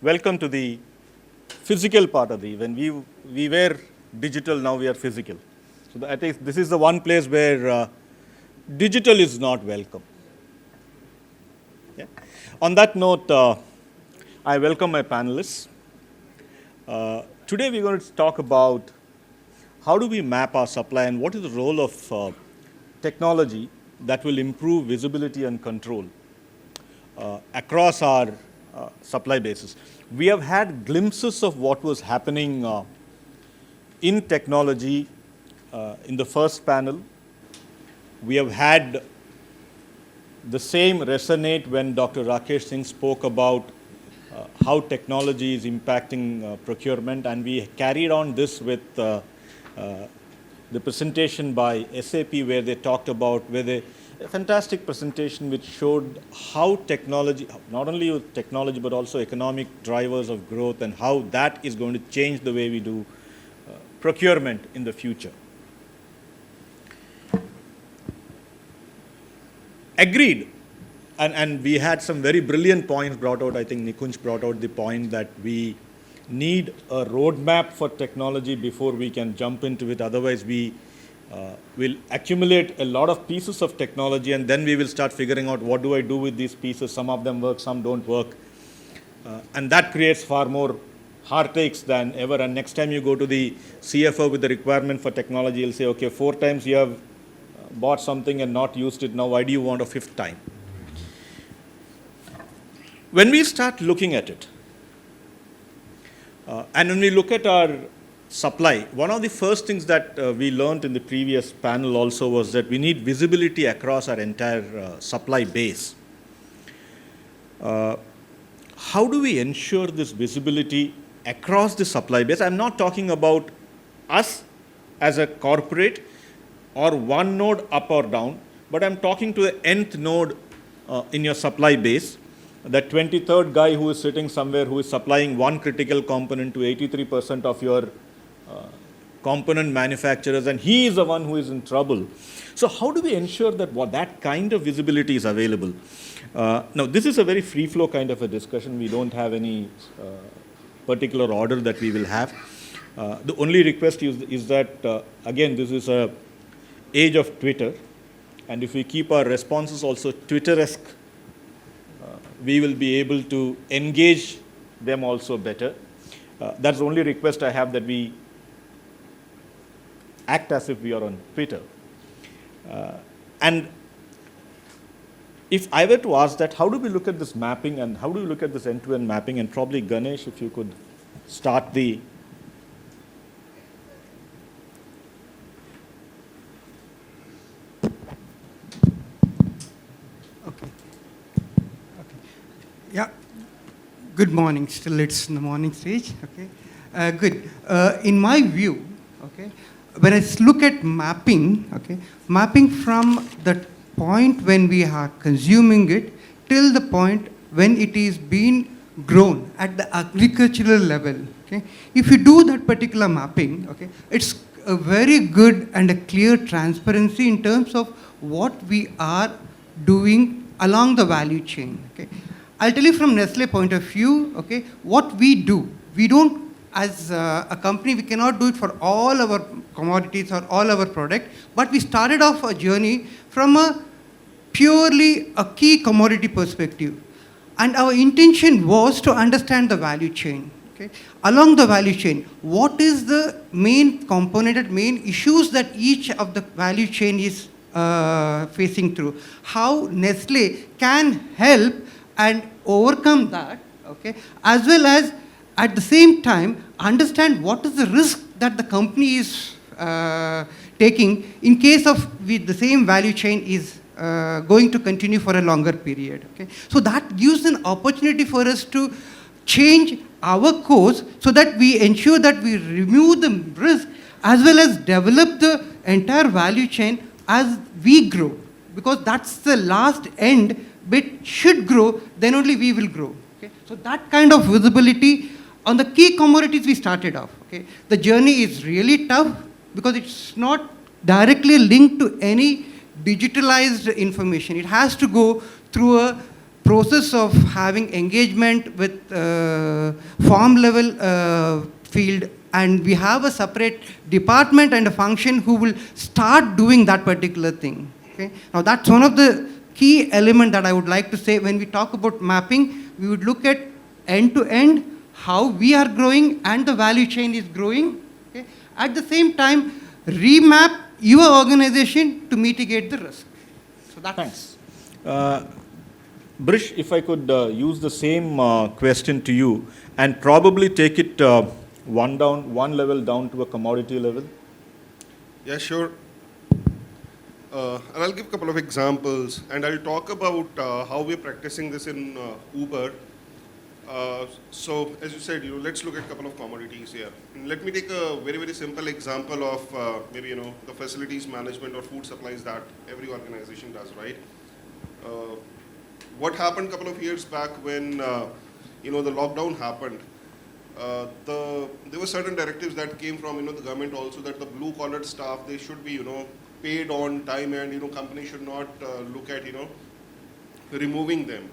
Welcome to the physical part of the event. We were digital, now we are physical. So I think this is the one place where digital is not welcome. Yeah. On that note, I welcome my panelists. Today we're going to talk about how do we map our supply and what is the role of technology that will improve visibility and control across our supply bases. We have had glimpses of what was happening in technology in the first panel. We have had the same resonate when Dr. Rakesh Singh spoke about how technology is impacting procurement, and we carried on this with the presentation by SAP where they talked about, a fantastic presentation which showed how technology, not only with technology but also economic drivers of growth and how that is going to change the way we do procurement in the future. Agreed. And we had some very brilliant points brought out. I think Nikunj brought out the point that we need a roadmap for technology before we can jump into it. Otherwise, we will accumulate a lot of pieces of technology, and then we will start figuring out what do I do with these pieces. Some of them work, some don't work. And that creates far more heartaches than ever. And next time you go to the CFO with the requirement for technology, he'll say, okay, 4 times you have bought something and not used it. Now, why do you want a 5th time? When we start looking at it, and when we look at our supply, one of the first things that we learned in the previous panel also was that we need visibility across our entire supply base. How do we ensure this visibility across the supply base? I'm not talking about us as a corporate or one node up or down, but I'm talking to the nth node in your supply base. That 23rd guy who is sitting somewhere who is supplying one critical component to 83% of your component manufacturers, and he is the one who is in trouble. So how do we ensure that that kind of visibility is available? Now, this is a very free flow kind of a discussion. We don't have any particular order that we will have. The only request is that, again, this is a age of Twitter, and if we keep our responses also Twitter-esque, we will be able to engage them also better. That's the only request I have, that we act as if we are on Twitter. And if I were to ask that, how do we look at this mapping and how do we look at this end-to-end mapping? And probably Ganesh, if you could start the... Yeah, good morning. Still it's in the morning stage, okay. Good. In my view, okay, when I look at mapping, okay, mapping from the point when we are consuming it till the point when it is being grown at the agricultural level, okay. If you do that particular mapping, okay, it's a very good and a clear transparency in terms of what we are doing along the value chain, okay. I'll tell you from Nestle point of view, okay, what we do. We don't, as a company, we cannot do it for all our commodities or all our product, but we started off a journey from a purely a key commodity perspective. And our intention was to understand the value chain, okay. Along the value chain, what is the main component, main issues that each of the value chain is facing through. How Nestle can help and overcome that, okay, as well as at the same time understand what is the risk that the company is taking in case of the same value chain is going to continue for a longer period, okay. So that gives an opportunity for us to change our course so that we ensure that we remove the risk as well as develop the entire value chain as we grow, because that's the last end bit should grow, then only we will grow. Okay? So that kind of visibility on the key commodities we started off. Okay? The journey is really tough because it's not directly linked to any digitalized information. It has to go through a process of having engagement with farm level field, and we have a separate department and a function who will start doing that particular thing. Okay? Now that's one of the key element that I would like to say. When we talk about mapping, we would look at end to end, how we are growing and the value chain is growing. Okay? At the same time, remap your organization to mitigate the risk. So that's Thanks. Brish, if I could use the same question to you and probably take it one level down to a commodity level. Yeah, sure. And I'll give a couple of examples, and I'll talk about how we're practicing this in Uber. So, as you said, let's look at a couple of commodities here. And let me take a very, very simple example of maybe the facilities management or food supplies that every organization does, right? What happened a couple of years back when the lockdown happened? There were certain directives that came from the government also, that the blue collar staff, they should be paid on time, and companies should not look at removing them.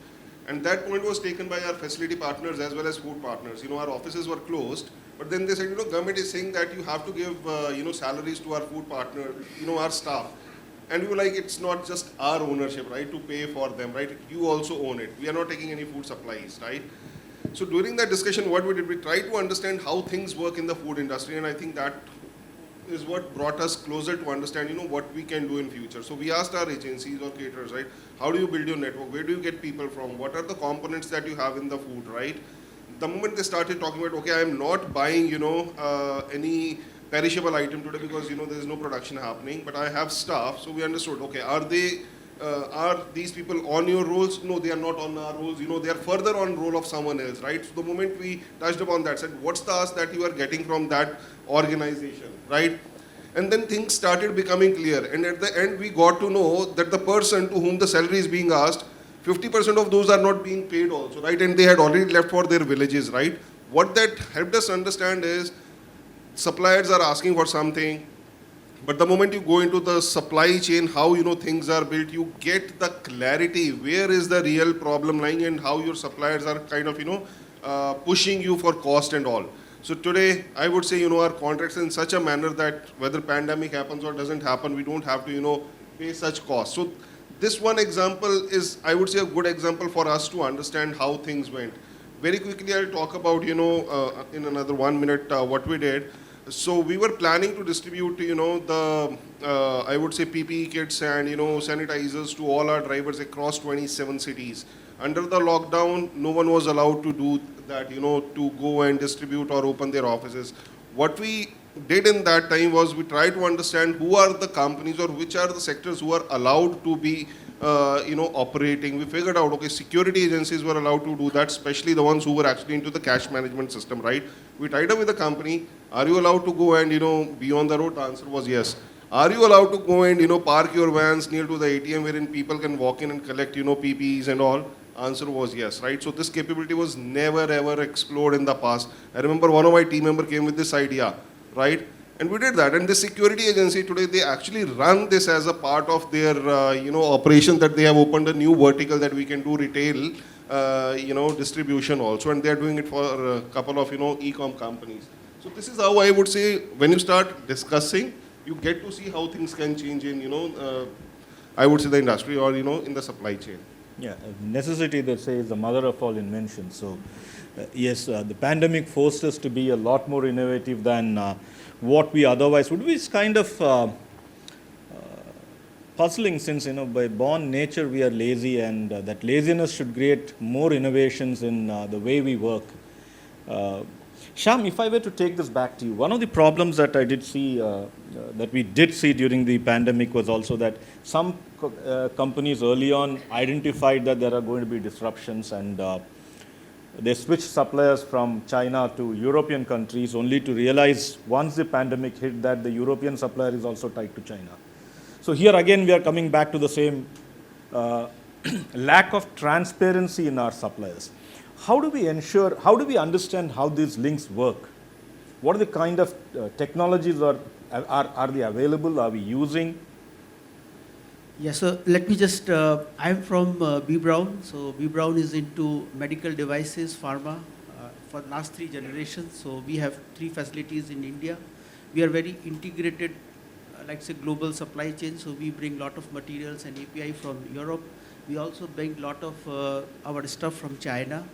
And that point was taken by our facility partners as well as food partners. Our offices were closed, but then they said government is saying that you have to give salaries to our food partner, our staff. And we were like, it's not just our ownership, right, to pay for them, right? You also own it. We are not taking any food supplies, right? So during that discussion, what we did, we tried to understand how things work in the food industry, and I think that is what brought us closer to understand, what we can do in future. So we asked our agencies or caterers, right, how do you build your network? Where do you get people from? What are the components that you have in the food, right? The moment they started talking about, okay, I'm not buying, any perishable item today because, there is no production happening, but I have staff. So we understood, okay, are these people on your rolls? No, they are not on our rolls. They are further on roll of someone else, right? So the moment we touched upon that, said, what's the ask that you are getting from that organization, right? And then things started becoming clear. And at the end, we got to know that the person to whom the salary is being asked, 50% of those are not being paid also, right? And they had already left for their villages, right? What that helped us understand is suppliers are asking for something, but the moment you go into the supply chain, how things are built, you get the clarity where is the real problem lying and how your suppliers are kind of pushing you for cost and all. So today, I would say our contracts in such a manner that whether pandemic happens or doesn't happen, we don't have to pay such costs. So this one example is, I would say, a good example for us to understand how things went. Very quickly, I'll talk about in another 1 minute what we did. So we were planning to distribute, I would say PPE kits and, sanitizers to all our drivers across 27 cities. Under the lockdown, no one was allowed to do that, to go and distribute or open their offices. What we did in that time was we tried to understand who are the companies or which are the sectors who are allowed to be, operating. We figured out, okay, security agencies were allowed to do that, especially the ones who were actually into the cash management system, right? We tied up with the company. Are you allowed to go and, be on the road? The answer was yes. Are you allowed to go and, park your vans near to the ATM wherein people can walk in and collect, PPEs and all? Answer was yes, right? So this capability was never ever explored in the past. I remember one of my team members came with this idea, right? And we did that. And the security agency today, they actually run this as a part of their, operation, that they have opened a new vertical that we can do retail, distribution also. And they are doing it for a couple of, e-com companies. So this is how I would say, when you start discussing, you get to see how things can change in, I would say the industry or, in the supply chain. Yeah, necessity, they say, is the mother of all inventions. So, yes, the pandemic forced us to be a lot more innovative than what we otherwise would be. It's kind of puzzling since, by born nature we are lazy, and that laziness should create more innovations in the way we work. Shyam, if I were to take this back to you, one of the problems that I did see, that we did see during the pandemic was also that some companies early on identified that there are going to be disruptions, and they switched suppliers from China to European countries, only to realize once the pandemic hit that the European supplier is also tied to China. So here again we are coming back to the same lack of transparency in our suppliers. How do we understand how these links work? What are the kind of technologies are they available? Are we using? Yeah, so let me just, I'm from B. Brown. So B. Brown is into medical devices, pharma, for last 3 generations. So we have 3 facilities in India. We are very integrated, like say global supply chain. So we bring lot of materials and API from Europe. We also bring lot of our stuff from China.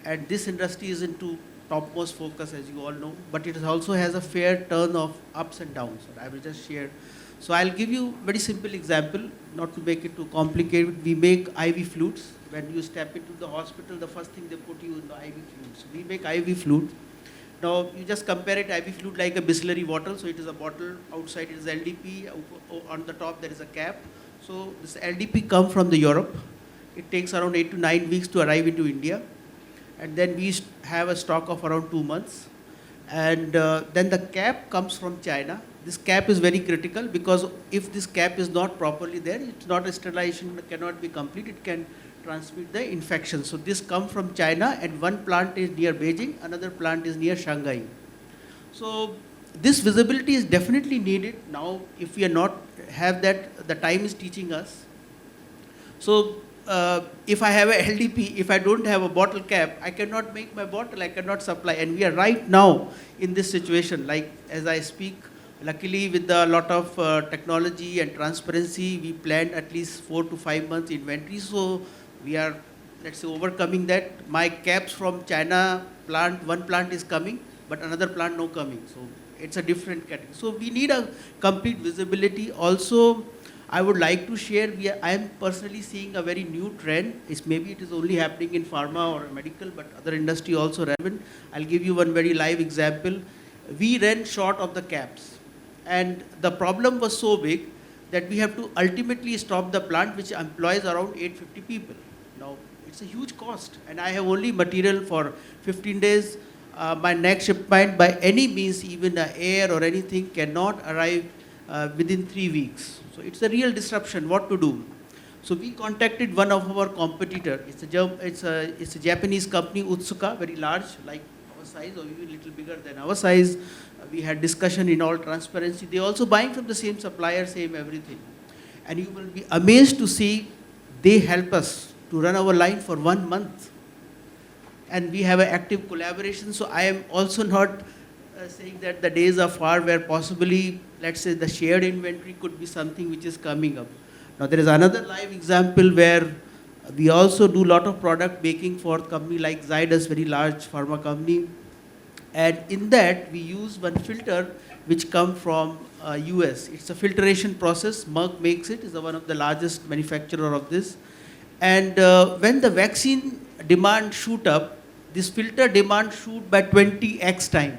And this industry is into topmost focus, as you all know, but it also has a fair turn of ups and downs. So I will just share. So I'll give you very simple example, not to make it too complicated. We make IV flutes. When you step into the hospital, the first thing they put you in the IV flute. So we make IV flute. Now you just compare it IV flute like a Bisleri bottle. So it is a bottle, outside it is LDP, on the top there is a cap. So this LDP come from the Europe. It takes around 8 to 9 weeks to arrive into India. And then we have a stock of around 2 months. And then the cap comes from China. This cap is very critical because if this cap is not properly there, it's not a sterilization, it cannot be complete, it can transmit the infection. So this comes from China, and one plant is near Beijing, another plant is near Shanghai. So this visibility is definitely needed. Now, if we are not have that, the time is teaching us. So if I have a LDP, if I don't have a bottle cap, I cannot make my bottle, I cannot supply. And we are right now in this situation, like as I speak. Luckily, with a lot of technology and transparency, we planned at least 4 to 5 months inventory. So we are, let's say, overcoming that. My caps from China plant, one plant is coming, but another plant no coming. So it's a different category. So we need a complete visibility. Also, I would like to share, I am personally seeing a very new trend. Maybe it is only happening in pharma or medical, but other industry also relevant. I'll give you one very live example. We ran short of the caps. And the problem was so big that we have to ultimately stop the plant, which employs around 850 people. Now, it's a huge cost. And I have only material for 15 days. My next shipment, by any means, even air or anything, cannot arrive within 3 weeks. So it's a real disruption. What to do? So we contacted one of our competitor. It's a Japanese company, Utsuka, very large, like our size or even a little bigger than our size. We had discussion in all transparency. They also buying from the same supplier, same everything. And you will be amazed to see they help us to run our line for 1 month. And we have an active collaboration. So I am also not saying that the days are far where possibly, let's say, the shared inventory could be something which is coming up. Now there is another live example where we also do a lot of product making for a company like Zydus, very large pharma company. And in that, we use one filter which comes from US. It's a filtration process. Merck makes it. It's one of the largest manufacturer of this. And when the vaccine demand shoot up, this filter demand shoot by 20x time.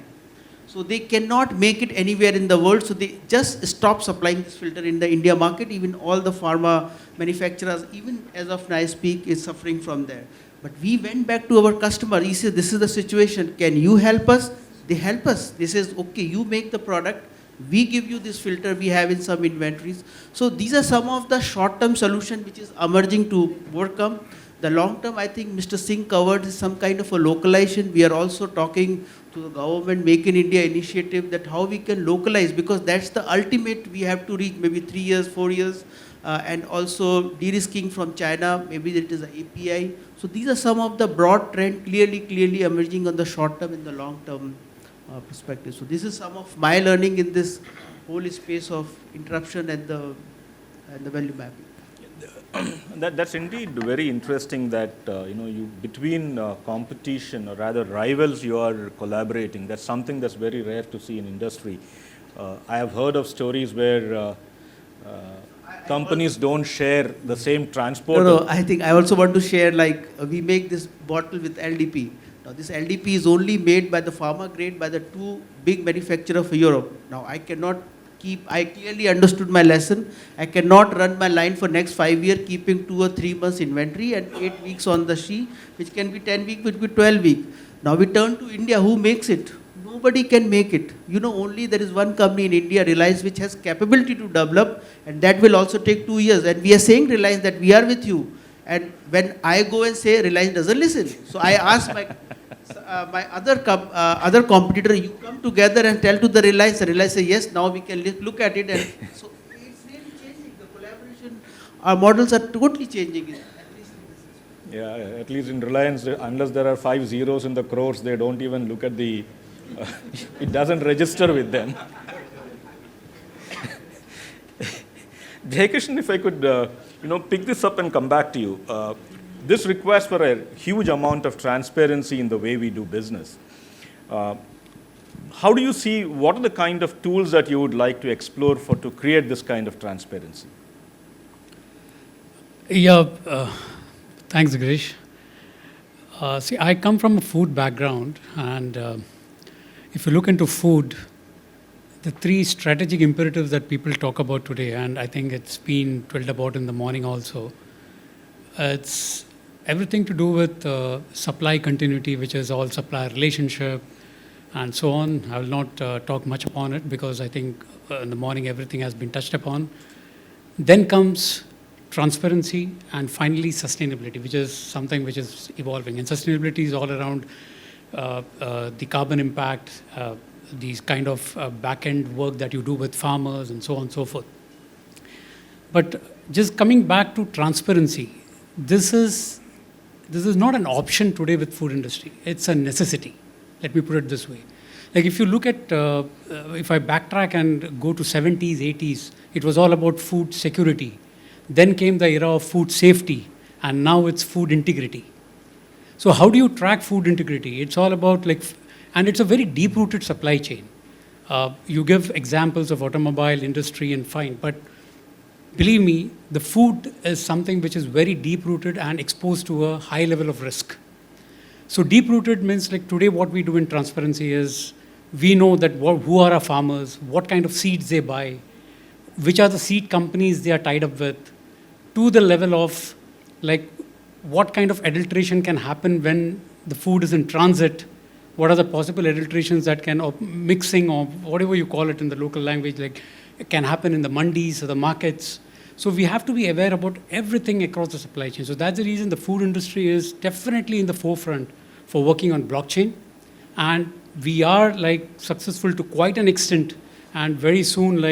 So they cannot make it anywhere in the world. So they just stop supplying this filter in the India market. Even all the pharma manufacturers, even as of now I speak, is suffering from there. But we went back to our customer. He said, this is the situation. Can you help us? They help us. They says, okay, you make the product. We give you this filter we have in some inventories. So these are some of the short-term solution which is emerging to overcome. The long-term, I think Mr. Singh covered is some kind of a localization. We are also talking to the government, Make in India initiative, that how we can localize, because that's the ultimate we have to reach, maybe 3 years, 4 years. And also de-risking from China, maybe it is an API. So these are some of the broad trend clearly emerging on the short term and the long term perspective. So this is some of my learning in this whole space of interruption and the value mapping. That's indeed very interesting that you between competition or rather rivals you are collaborating. That's something that's very rare to see in industry. I have heard of stories where companies don't share the same transporter. No, I think I also want to share, like we make this bottle with LDP. Now this LDP is only made by the pharma grade by the 2 big manufacturers of Europe. Now I clearly understood my lesson. I cannot run my line for next 5 years keeping 2 or 3 months inventory and 8 weeks on the sheet, which can be 10 weeks, which will be 12 weeks. Now we turn to India, who makes it? Nobody can make it. Only there is one company in India, Reliance, which has capability to develop, and that will also take 2 years. And we are saying, Reliance, that we are with you. And when I go and say, Reliance doesn't listen. So I ask my other competitor, you come together and tell to the Reliance. The Reliance say, yes, now we can look at it. And so it's really changing. The collaboration Our models are totally changing. Yeah, at least in Reliance, unless there are 5 zeros in the crores, they don't even look at the, it doesn't register with them. Jayakishan, if I could, pick this up and come back to you. This requires for a huge amount of transparency in the way we do business. How do you see, what are the kind of tools that you would like to explore to create this kind of transparency? Yeah, thanks, Girish. See, I come from a food background, and if you look into food, the three strategic imperatives that people talk about today, and I think it's been told about in the morning also, it's everything to do with supply continuity, which is all supplier relationship and so on. I will not talk much upon it because I think in the morning everything has been touched upon. Then comes transparency, and finally sustainability, which is something which is evolving. And sustainability is all around the carbon impact, these kind of back-end work that you do with farmers and so on and so forth. But just coming back to transparency, this is not an option today with food industry. It's a necessity. Let me put it this way. Like if you look at, if I backtrack and go to 70s, 80s, it was all about food security. Then came the era of food safety, and now it's food integrity. So how do you track food integrity? It's all about and it's a very deep-rooted supply chain. You give examples of automobile industry and fine, but believe me, the food is something which is very deep-rooted and exposed to a high level of risk. So deep-rooted means like today what we do in transparency is we know that who are our farmers, what kind of seeds they buy, which are the seed companies they are tied up with, to the level of what kind of adulteration can happen when the food is in transit, what are the possible adulterations that can, or mixing or whatever you call it in the local language, it can happen in the mandis or the markets. So we have to be aware about everything across the supply chain. So that's the reason the food industry is definitely in the forefront for working on blockchain. And we are successful to quite an extent. And very soon,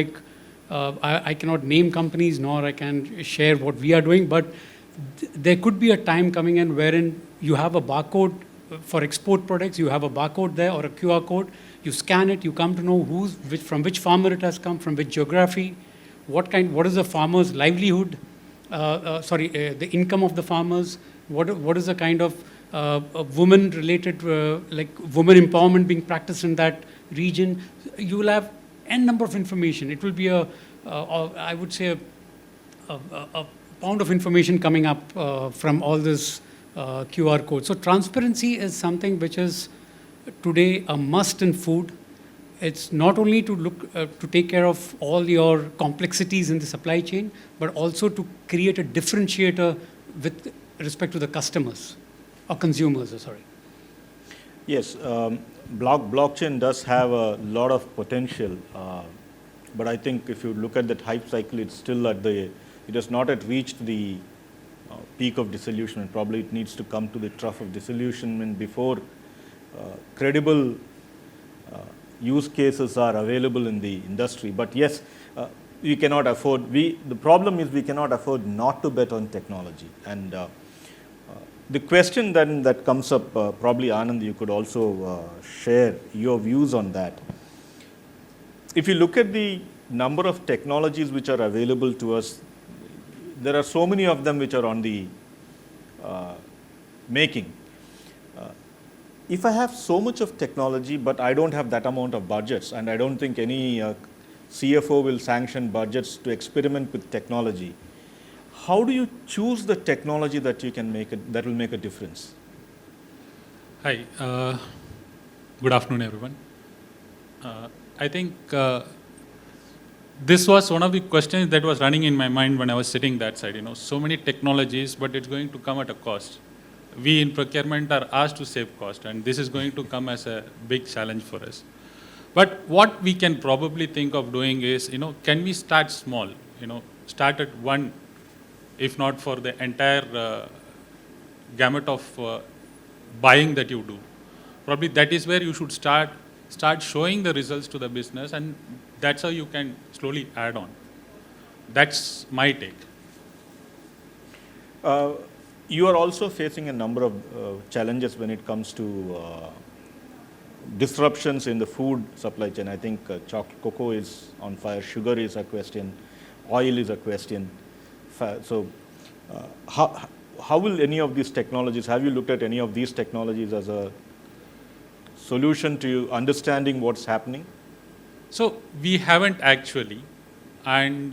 I cannot name companies nor I can share what we are doing, but there could be a time coming in wherein you have a barcode for export products, you have a barcode there or a QR code, you scan it, you come to know from which farmer it has come, from which geography, what is the farmer's livelihood, the income of the farmers, what is the kind of women-related, women empowerment being practiced in that region. You will have n number of information. It will be I would say a pound of information coming up from all this QR code. So transparency is something which is today a must in food. It's not only to look to take care of all your complexities in the supply chain, but also to create a differentiator with respect to the customers or consumers. Sorry. Yes, blockchain does have a lot of potential, but I think if you look at that hype cycle, it's still it has not yet reached the peak of disillusionment. Probably it needs to come to the trough of disillusionment before credible use cases are available in the industry. But yes, we cannot afford, the problem is we cannot afford not to bet on technology. And the question then that comes up, probably Anand, you could also share your views on that. If you look at the number of technologies which are available to us, there are so many of them which are on the making. If I have so much of technology, but I don't have that amount of budgets, and I don't think any CFO will sanction budgets to experiment with technology, how do you choose the technology that you can that will make a difference? Hi, good afternoon, everyone. I think this was one of the questions that was running in my mind when I was sitting that side. So many technologies, but it's going to come at a cost. We in procurement are asked to save cost, and this is going to come as a big challenge for us. But what we can probably think of doing is, can we start small? Start at one, if not for the entire gamut of buying that you do. Probably that is where you should start showing the results to the business, and that's how you can slowly add on. That's my take. Uh, you are also facing a number of challenges when it comes to disruptions in the food supply chain. I think cocoa is on fire, sugar is a question, oil is a question. So, how will any of these technologies, have you looked at any of these technologies as a solution to understanding what's happening? So we haven't actually, and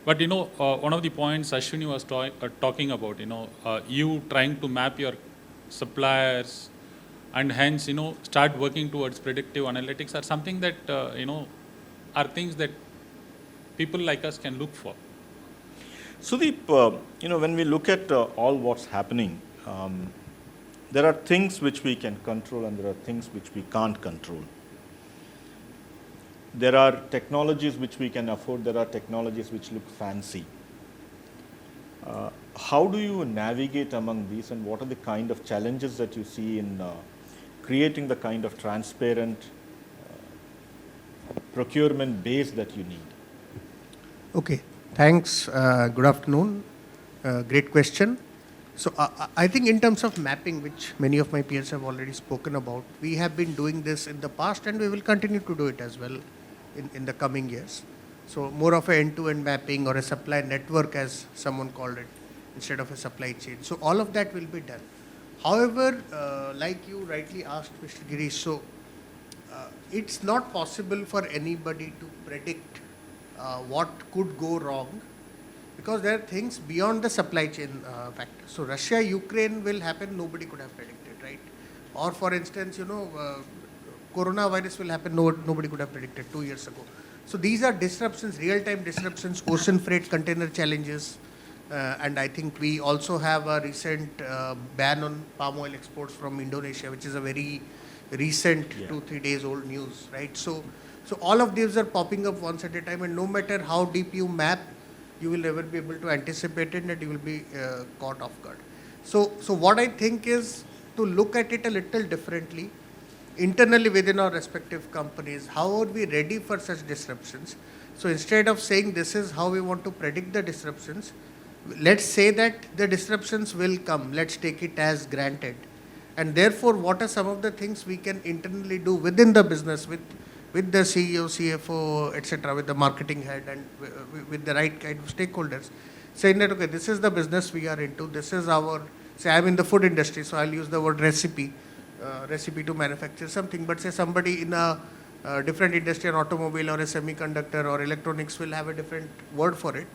but one of the points Ashwini was talking about, you trying to map your suppliers, and hence start working towards predictive analytics, are something that are things that people like us can look for. Sudeep, when we look at all what's happening, there are things which we can control and there are things which we can't control. There are technologies which we can afford, there are technologies which look fancy. How do you navigate among these, and what are the kind of challenges that you see in creating the kind of transparent procurement base that you need? Okay, thanks. Good afternoon. Great question. So I think in terms of mapping, which many of my peers have already spoken about, we have been doing this in the past and we will continue to do it as well in the coming years. So more of an end-to-end mapping or a supply network, as someone called it, instead of a supply chain. So all of that will be done. However, like you rightly asked, Mr. Girish, so it's not possible for anybody to predict what could go wrong, because there are things beyond the supply chain factor. So Russia-Ukraine will happen, nobody could have predicted, right? Or for instance, coronavirus will happen, nobody could have predicted 2 years ago. So these are disruptions, real-time disruptions, ocean freight container challenges, and I think we also have a recent ban on palm oil exports from Indonesia, which is a very recent 2-3 days old news, right? So all of these are popping up once at a time, and no matter how deep you map, you will never be able to anticipate it, and you will be caught off guard. So what I think is to look at it a little differently internally within our respective companies. How are we ready for such disruptions? So instead of saying this is how we want to predict the disruptions, let's say that the disruptions will come. Let's take it as granted. And therefore, what are some of the things we can internally do within the business with the CEO, CFO, etc., with the marketing head and with the right kind of stakeholders, saying that, okay, this is the business we are into, this is our, say I'm in the food industry, so I'll use the word recipe to manufacture something, but say somebody in a different industry, an automobile or a semiconductor or electronics will have a different word for it.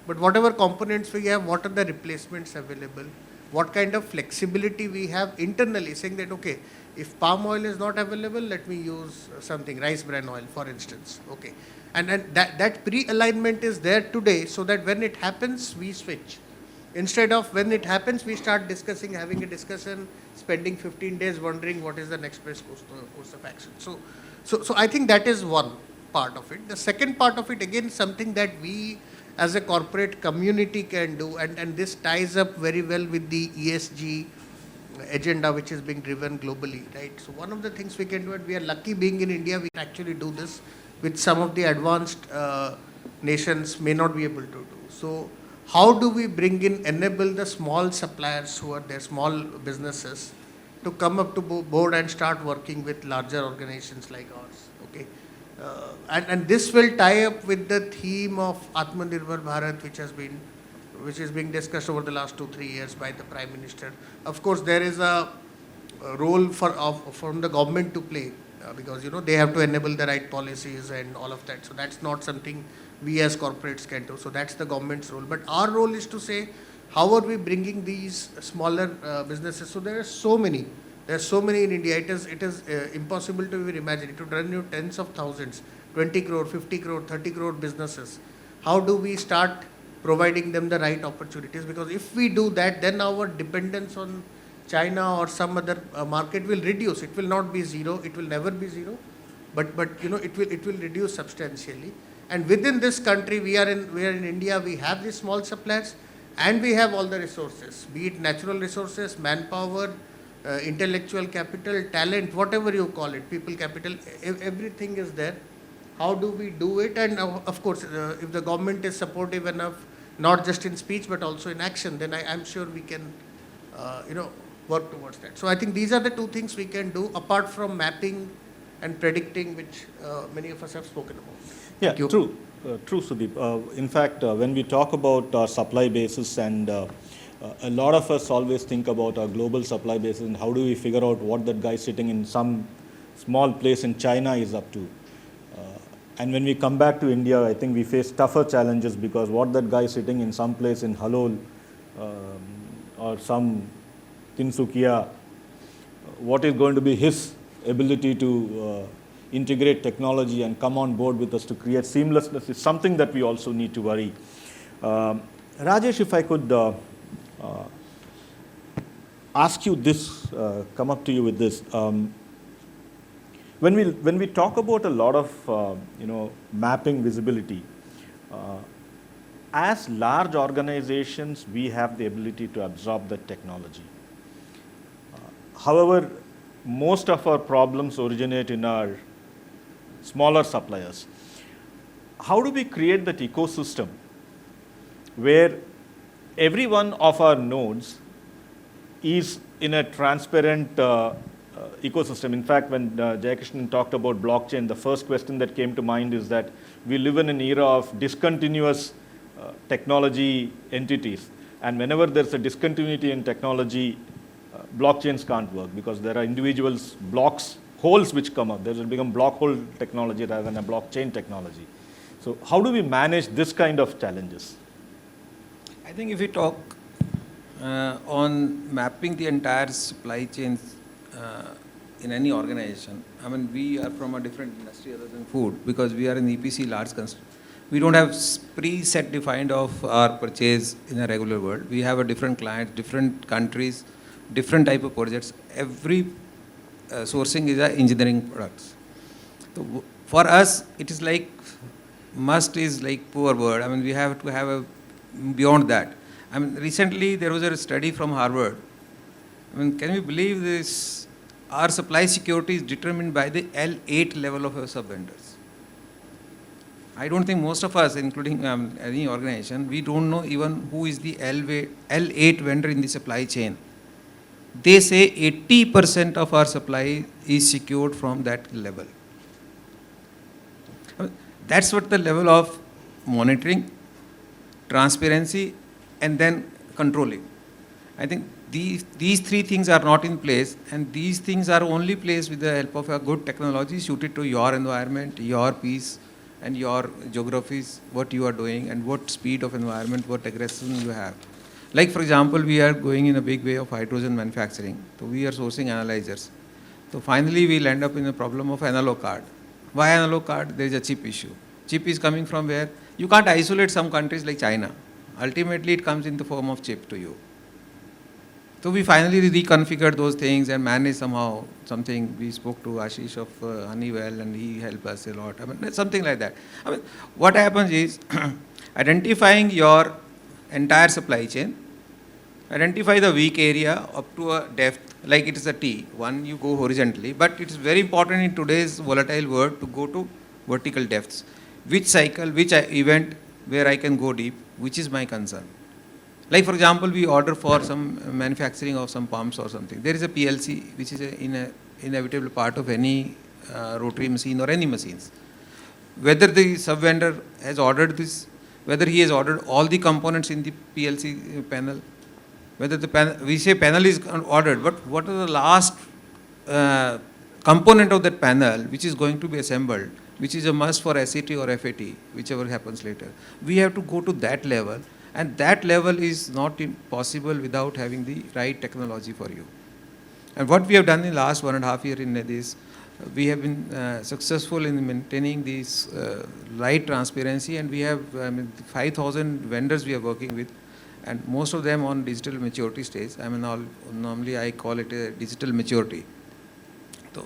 But whatever components we have, what are the replacements available? What kind of flexibility we have internally, saying that, okay, if palm oil is not available, let me use something, rice bran oil, for instance. Okay. And that pre-alignment is there today, so that when it happens, we switch. Instead of when it happens, we start discussing, having a discussion, spending 15 days wondering what is the next best course of action. So I think that is one part of it. The second part of it, again, something that we as a corporate community can do, and this ties up very well with the ESG agenda which is being driven globally, right? So one of the things we can do, and we are lucky being in India, we can actually do this, which some of the advanced nations may not be able to do. So how do we enable the small suppliers who are there, small businesses, to come up to board and start working with larger organizations like ours, okay? And this will tie up with the theme of Atmanirbhar Bharat, which is being discussed over the last 2-3 years by the Prime Minister. Of course, there is a role from the government to play, because they have to enable the right policies and all of that. So that's not something we as corporates can do. So that's the government's role. But our role is to say, how are we bringing these smaller businesses? So there are so many. There are so many in India. It is impossible to even imagine. It would run you tens of thousands, 20 crore, 50 crore, 30 crore businesses. How do we start providing them the right opportunities? Because if we do that, then our dependence on China or some other market will reduce. It will not be zero. It will never be zero. But it will reduce substantially. And within this country, we are in India. We have these small suppliers, and we have all the resources, be it natural resources, manpower, intellectual capital, talent, whatever you call it, people capital, everything is there. How do we do it? And of course, if the government is supportive enough, not just in speech but also in action, then I'm sure we can, work towards that. So I think these are the two things we can do apart from mapping and predicting, which many of us have spoken about. Yeah, Thank you. true. True, Sudeep. In fact, when we talk about our supply bases, and a lot of us always think about our global supply bases and how do we figure out what that guy sitting in some small place in China is up to. And when we come back to India, I think we face tougher challenges because what that guy sitting in some place in Halol or some Tinsukia, what is going to be his ability to integrate technology and come on board with us to create seamlessness is something that we also need to worry. Rajesh, if I could ask you this, come up to you with this. When we talk about a lot of mapping visibility, as large organizations, we have the ability to absorb that technology. However, most of our problems originate in our smaller suppliers. How do we create that ecosystem where every one of our nodes is in a transparent ecosystem? In fact, when Jayakrishnan talked about blockchain, the first question that came to mind is that we live in an era of discontinuous technology entities. And whenever there's a discontinuity in technology, blockchains can't work because there are individuals, blocks, holes which come up. There will become block hole technology rather than a blockchain technology. So how do we manage this kind of challenges? I think if we talk on mapping the entire supply chain in any organization, I mean, we are from a different industry other than food because we are in EPC large construction. We don't have pre-set defined of our purchase in a regular world. We have a different client, different countries, different type of projects. Every sourcing is a engineering products. So for us, it is like must is like poor word. I mean, we have to have a beyond that. I mean, recently there was a study from Harvard. I mean, can we believe this? Our supply security is determined by the L8 level of our sub-vendors. I don't think most of us, including any organization, we don't know even who is the L8 vendor in the supply chain. They say 80% of our supply is secured from that level. That's what the level of monitoring, transparency, and then controlling. I think these three things are not in place, and these things are only placed with the help of a good technology suited to your environment, your piece, and your geographies, what you are doing, and what speed of environment, what aggression you have. Like, for example, we are going in a big way of hydrogen manufacturing. So we are sourcing analyzers. So finally, we'll end up in a problem of analog card. Why analog card? There is a chip issue. Chip is coming from where? You can't isolate some countries like China. Ultimately, it comes in the form of chip to you. So we finally reconfigured those things and managed somehow something. We spoke to Ashish of Honeywell and he helped us a lot. I mean, something like that. I mean, what happens is identifying your entire supply chain, identify the weak area up to a depth, like it is a T. One, you go horizontally, but it is very important in today's volatile world to go to vertical depths. Which cycle, which event where I can go deep, which is my concern. Like, for example, we order for some manufacturing of some pumps or something. There is a PLC, which is an inevitable part of any rotary machine or any machines. Whether the sub-vendor has ordered this, whether he has ordered all the components in the PLC panel, whether the panel, we say panel is ordered, but what are the last component of that panel which is going to be assembled, which is a must for SAT or FAT, whichever happens later. We have to go to that level. And that level is not possible without having the right technology for you. And what we have done in the last 1.5 years in this, we have been successful in maintaining this right transparency, and we have 5,000 vendors we are working with, and most of them on digital maturity stage. I mean, normally I call it a digital maturity. So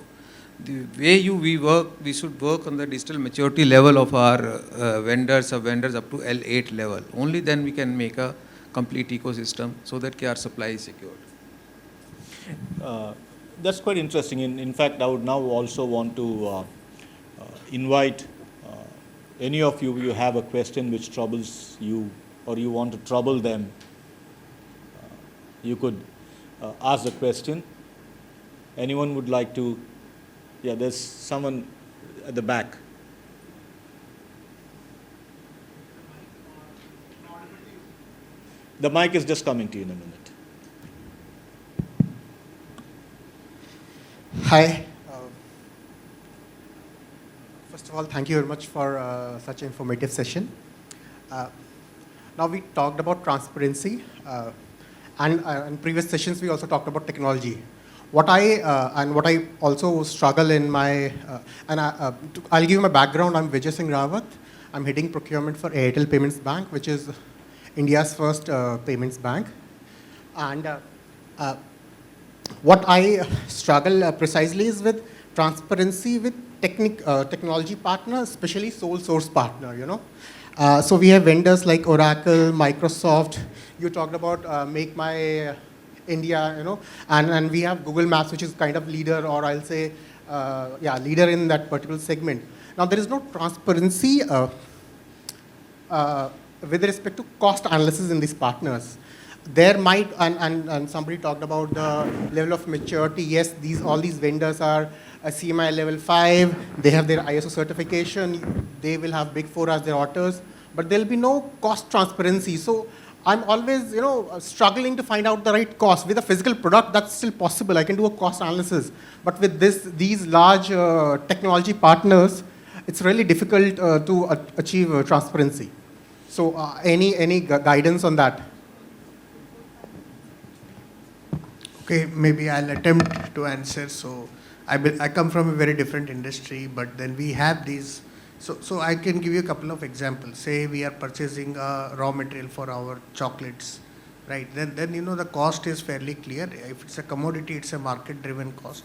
the way we work, we should work on the digital maturity level of our vendors, sub-vendors up to L8 level. Only then we can make a complete ecosystem so that our supply is secured. That's quite interesting. In fact, I would now also want to invite any of you have a question which troubles you or you want to trouble them, you could ask the question. Anyone would like to? Yeah, there's someone at the back. The mic is just coming to you in a minute. Hi. First of all, thank you very much for such an informative session. Now we talked about transparency, and in previous sessions we also talked about technology. What I also struggle in my, I'll give you my background. I'm Vijay Singh Rawat. I'm heading procurement for Airtel Payments Bank, which is India's first payments bank. And what I struggle precisely is with transparency with technology partners, especially sole source partner, you know. So we have vendors like Oracle, Microsoft. You talked about Make My India, you know, and we have Google Maps, which is kind of leader, or I'll say, leader in that particular segment. Now there is no transparency with respect to cost analysis in these partners. There might, and somebody talked about the level of maturity. Yes, all these vendors are a CMI level 5. They have their ISO certification. They will have Big 4 as their auditors, but there'll be no cost transparency. So I'm always, you know, struggling to find out the right cost. With a physical product, that's still possible. I can do a cost analysis. But with these large technology partners, it's really difficult to achieve transparency. So any guidance on that? Okay, maybe I'll attempt to answer. So I come from a very different industry, but then we have these. So I can give you a couple of examples. Say we are purchasing raw material for our chocolates, right? Then you know the cost is fairly clear. If it's a commodity, it's a market-driven cost.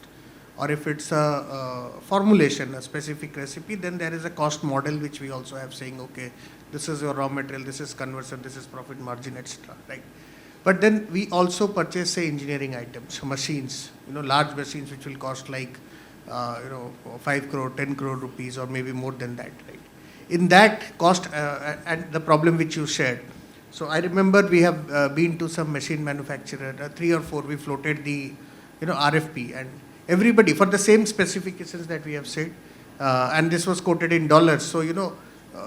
Or if it's a formulation, a specific recipe, then there is a cost model which we also have saying, okay, this is your raw material, this is conversion, this is profit margin, etc. Right? But then we also purchase, say, engineering items, machines, you know, large machines which will cost like, 5 crore, 10 crore rupees, or maybe more than that, right? In that cost, and the problem which you shared. So I remember we have been to some machine manufacturer, 3 or 4, we floated the, RFP, and everybody for the same specifications that we have said, and this was quoted in dollars. So,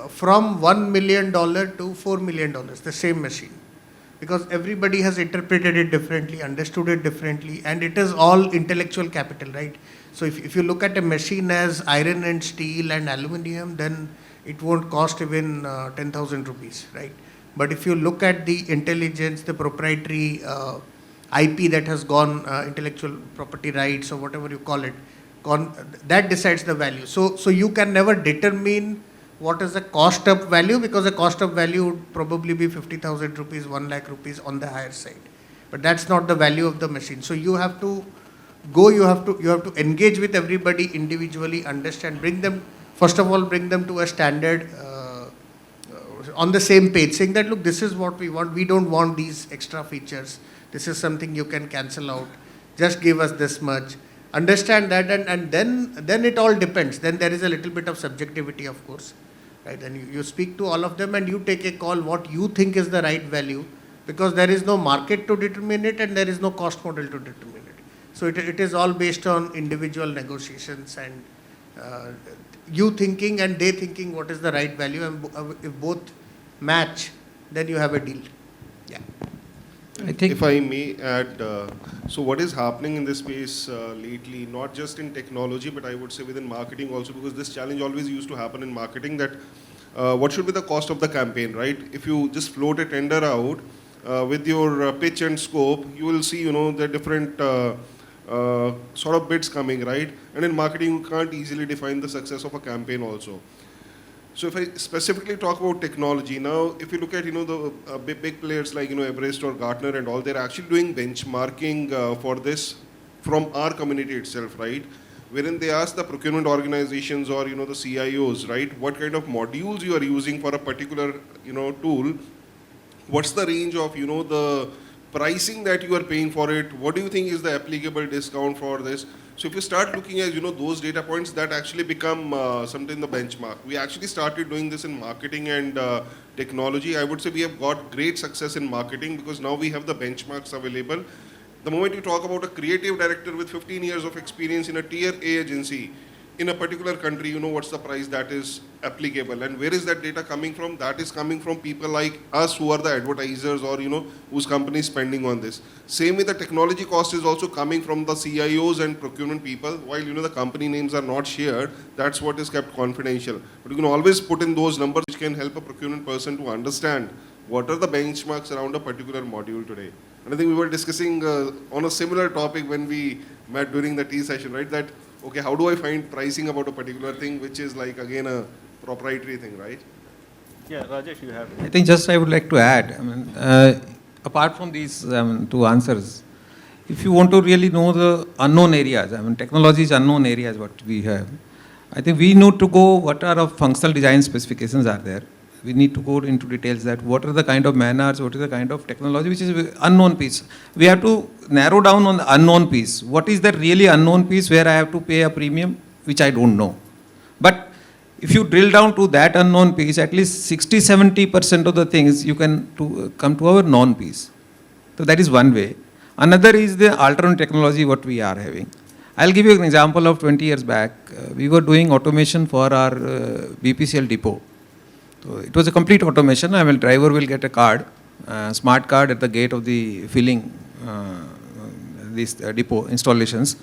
from $1 million to $4 million, the same machine. Because everybody has interpreted it differently, understood it differently, and it is all intellectual capital, right? So if you look at a machine as iron and steel and aluminum, then it won't cost even 10,000 rupees, right? But if you look at the intelligence, the proprietary IP that has gone, intellectual property rights or whatever you call it, that decides the value. So you can never determine what is the cost of value, because the cost of value would probably be 50,000 rupees, 1 lakh rupees on the higher side. But that's not the value of the machine. So you have to go, you have to engage with everybody individually, understand, first of all, bring them to a standard on the same page, saying that, look, this is what we want. We don't want these extra features. This is something you can cancel out. Just give us this much. Understand that, and then it all depends. Then there is a little bit of subjectivity, of course, right? And you speak to all of them and you take a call what you think is the right value, because there is no market to determine it and there is no cost model to determine it. So it is all based on individual negotiations and you thinking and they thinking what is the right value, and if both match, then you have a deal. Yeah. I think If I may add, so what is happening in this space lately, not just in technology, but I would say within marketing also, because this challenge always used to happen in marketing, that what should be the cost of the campaign, right? If you just float a tender out with your pitch and scope, you will see, the different sort of bids coming, right? And in marketing, you can't easily define the success of a campaign also. So if I specifically talk about technology, now if you look at the big players like Everest or Gartner and all, they're actually doing benchmarking for this from our community itself, right? Wherein they ask the procurement organizations or the CIOs, right, what kind of modules you are using for a particular tool, what's the range of the pricing that you are paying for it, what do you think is the applicable discount for this? So if you start looking at, those data points, that actually become something the benchmark. We actually started doing this in marketing and technology. I would say we have got great success in marketing because now we have the benchmarks available. The moment you talk about a creative director with 15 years of experience in a tier A agency in a particular country, you know what's the price that is applicable. And where is that data coming from? That is coming from people like us who are the advertisers or, whose company is spending on this. Same with the technology cost is also coming from the CIOs and procurement people. While, the company names are not shared, that's what is kept confidential. But you can always put in those numbers which can help a procurement person to understand what are the benchmarks around a particular module today. And I think we were discussing on a similar topic when we met during the tea session, right? That, okay, how do I find pricing about a particular thing, which is like, again, a proprietary thing, right? Yeah, Rajesh, you have. I think just I would like to add, apart from these two answers, if you want to really know the unknown areas, technology is unknown areas what we have. I think we need to go, what are our functional design specifications are there. We need to go into details that what are the kind of manners, what is the kind of technology, which is unknown piece. We have to narrow down on the unknown piece. What is that really unknown piece where I have to pay a premium, which I don't know. But if you drill down to that unknown piece, at least 60-70% of the things you can come to our known piece. So that is one way. Another is the alternate technology what we are having. I'll give you an example of 20 years back. We were doing automation for our BPCL depot. So it was a complete automation. Driver will get a card, smart card at the gate of the filling these depot installations.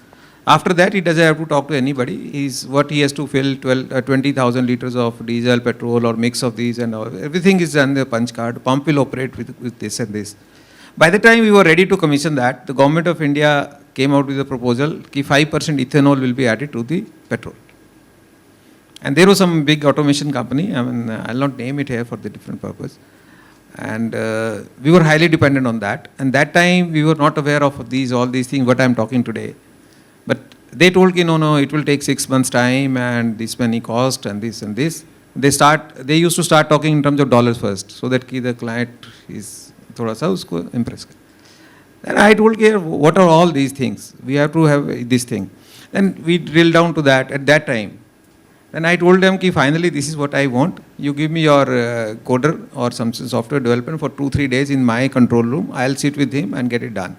After that, he doesn't have to talk to anybody. What he has to fill 20,000 liters of diesel, petrol, or mix of these, and all. Everything is done the punch card. Pump will operate with this and this. By the time we were ready to commission that, the government of India came out with a proposal that 5% ethanol will be added to the petrol. And there was some big automation company, I'll not name it here for the different purpose. And we were highly dependent on that. And that time we were not aware of all these things, what I'm talking today. But they told, no, it will take 6 months time and this many cost and this and this. They used to start talking in terms of dollars first, so that the client is thoda sa usko impress kar. Then I told, what are all these things? We have to have this thing. Then we drill down to that at that time. Then I told them, finally, this is what I want. You give me your coder or some software development for 2-3 days in my control room. I'll sit with him and get it done.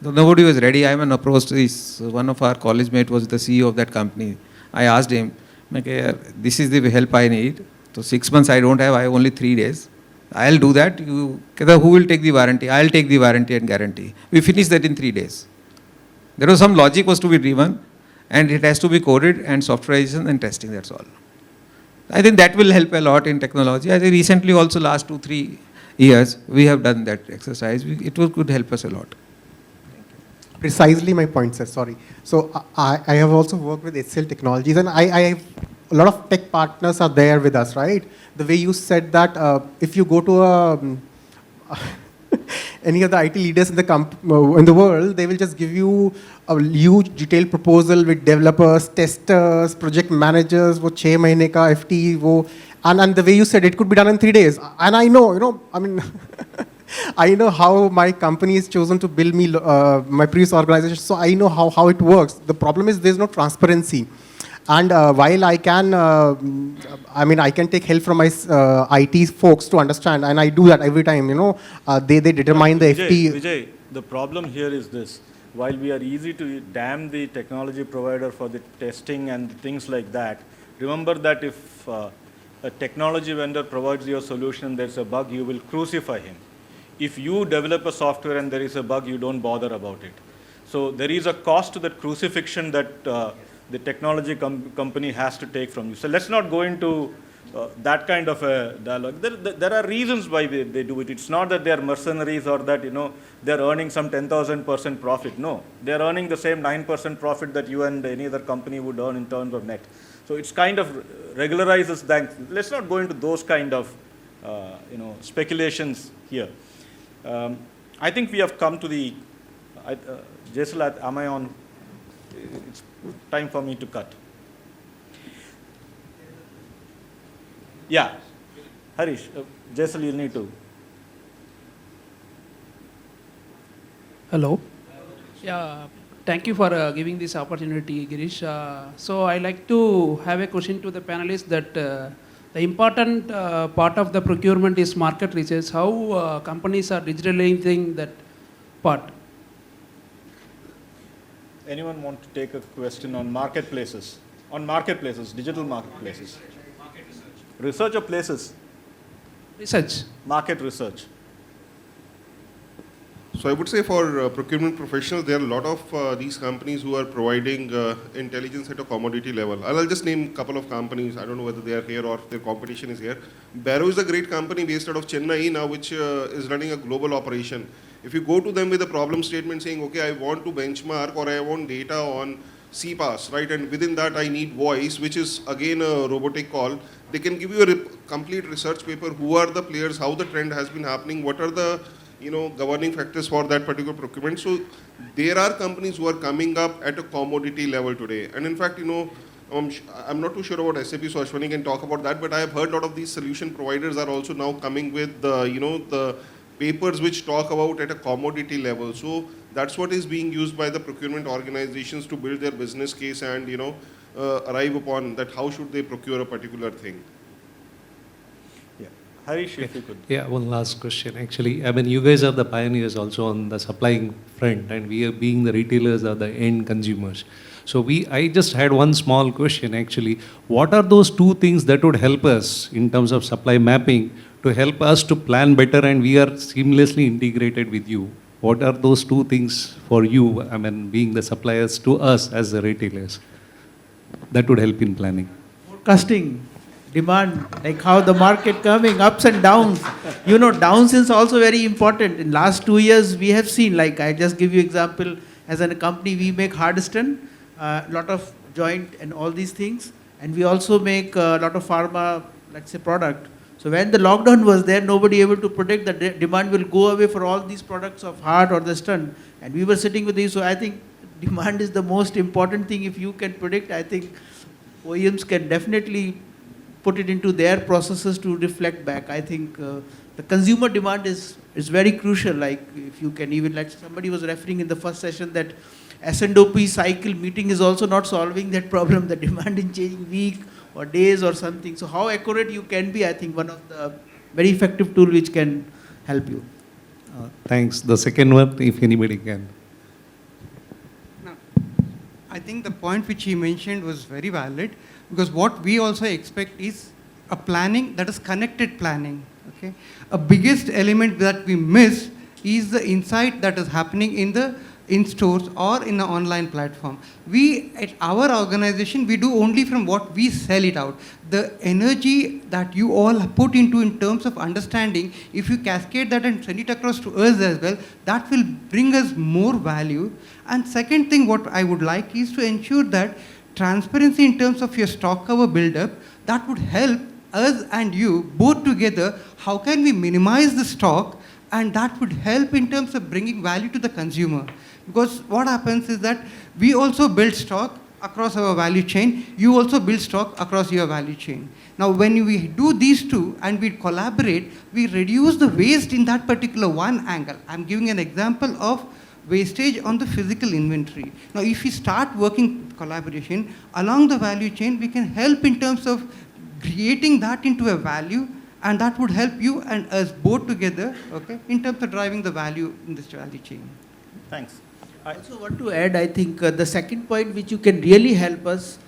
So nobody was ready. I approached one of our college mates was the CEO of that company. I asked him, this is the help I need. So 6 months I don't have, I have only 3 days. I'll do that. Who will take the warranty? I'll take the warranty and guarantee. We finished that in 3 days. There was some logic was to be driven. And it has to be coded and softwareization and testing, that's all. I think that will help a lot in technology. I think recently also last 2-3 years, we have done that exercise. It could help us a lot. Precisely my point, sir, sorry. So I have also worked with HCL Technologies, and I have a lot of tech partners are there with us, right? The way you said that if you go to any of the IT leaders in the world, they will just give you a huge detailed proposal with developers, testers, project managers, wo 6 mahine ka FT, and the way you said it could be done in 3 days. And I know, I know how my company has chosen to build me, my previous organization, so I know how it works. The problem is there's no transparency. And while I can, I can take help from my IT folks to understand, and I do that every time, they determine the FT. Vijay, the problem here is this. While we are easy to damn the technology provider for the testing and things like that, remember that if a technology vendor provides you a solution and there's a bug, you will crucify him. If you develop a software and there is a bug, you don't bother about it. So there is a cost to that crucifixion that the technology company has to take from you. So let's not go into that kind of a dialogue. There are reasons why they do it. It's not that they are mercenaries or that, they're earning some 10,000% profit. No, they're earning the same 9% profit that you and any other company would earn in terms of net. So it's kind of regularizes that. Let's not go into those kind of, speculations here. I think we have come to the, Jaisal, am I on? It's time for me to cut. Yeah, Harish, Jaisal, you need to. Hello. Yeah, Thank you for giving this opportunity, Girish. So I like to have a question to the panelists that the important part of the procurement is market research. How companies are digitalizing that part? Anyone want to take a question on marketplaces? On marketplaces, digital marketplaces. Research of places, Research. market research. So I would say for procurement professionals, there are a lot of these companies who are providing intelligence at a commodity level. I'll just name a couple of companies. I don't know whether they are here or if their competition is here. Barrow is a great company based out of Chennai now, which is running a global operation. If you go to them with a problem statement saying, okay, I want to benchmark or I want data on CPAS, right? And within that, I need voice, which is again a robotic call. They can give you a complete research paper. Who are the players? How the trend has been happening? What are the governing factors for that particular procurement? So there are companies who are coming up at a commodity level today. And in fact, I'm not too sure about SAP, so Ashwani can talk about that. But I have heard a lot of these solution providers are also now coming with the papers which talk about at a commodity level. So that's what is being used by the procurement organizations to build their business case and arrive upon that how should they procure a particular thing. Yeah. Harish, if you could. Yeah, one last question. Actually, I mean, you guys are the pioneers also on the supplying front, and we are being the retailers are the end consumers. So I just had one small question actually. What are those two things that would help us in terms of supply mapping to help us to plan better and we are seamlessly integrated with you? What are those two things for you, I mean, being the suppliers to us as the retailers, that would help in planning? Forecasting, demand, like how the market coming, ups and downs. Downs is also very important. In last 2 years, we have seen, like I just give you example, as a company, we make Hardiston, lot of joint and all these things. And we also make a lot of pharma, let's say, product. So when the lockdown was there, nobody able to predict that demand will go away for all these products of heart or the stunt. And we were sitting with these. So I think demand is the most important thing. If you can predict, I think OEMs can definitely put it into their processes to reflect back. I think the consumer demand is very crucial. Like if you can even, like somebody was referring in the first session that S&OP cycle meeting is also not solving that problem. The demand is changing week or days or something. So how accurate you can be, I think one of the very effective tool which can help you. Thanks. The second one, if anybody can. Now, I think the point which he mentioned was very valid because what we also expect is a planning that is connected planning. Okay, a biggest element that we miss is the insight that is happening in stores or in an online platform. We, at our organization, we do only from what we sell it out. The energy that you all put into in terms of understanding, if you cascade that and send it across to us as well, that will bring us more value. And second thing, what I would like is to ensure that transparency in terms of your stock cover buildup, that would help us and you both together. How can we minimize the stock? And that would help in terms of bringing value to the consumer. Because what happens is that we also build stock across our value chain. You also build stock across your value chain. Now, when we do these two and we collaborate, we reduce the waste in that particular one angle. I'm giving an example of wastage on the physical inventory. Now, if we start working collaboration along the value chain, we can help in terms of creating that into a value, and that would help you and us both together, okay, in terms of driving the value in this value chain. Thanks. I also want to add, I think the second point which you can really help us,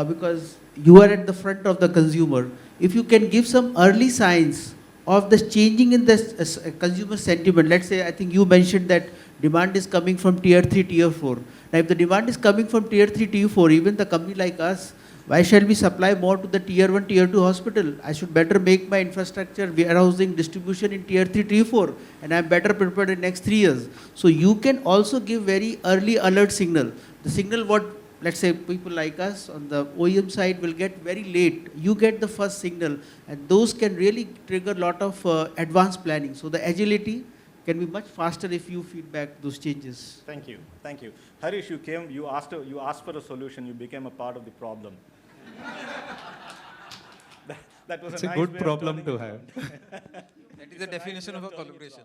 because you are at the front of the consumer, if you can give some early signs of the changing in the consumer sentiment. Let's say, I think you mentioned that demand is coming from tier 3, tier 4. Now, if the demand is coming from tier 3, tier 4, even the company like us, why shall we supply more to the tier 1, tier 2 hospital? I should better make my infrastructure, warehousing, distribution in tier 3, tier 4, and I'm better prepared in next 3 years. So you can also give very early alert signal. The signal what, let's say, people like us on the OEM side will get very late. You get the first signal, and those can really trigger a lot of advanced planning. So the agility can be much faster if you feedback those changes. Thank you. Thank you. Harish, you asked for a solution, you became a part of the problem. that was It's a a nice good way of problem turning to it have. around. That is the definition of a collaboration.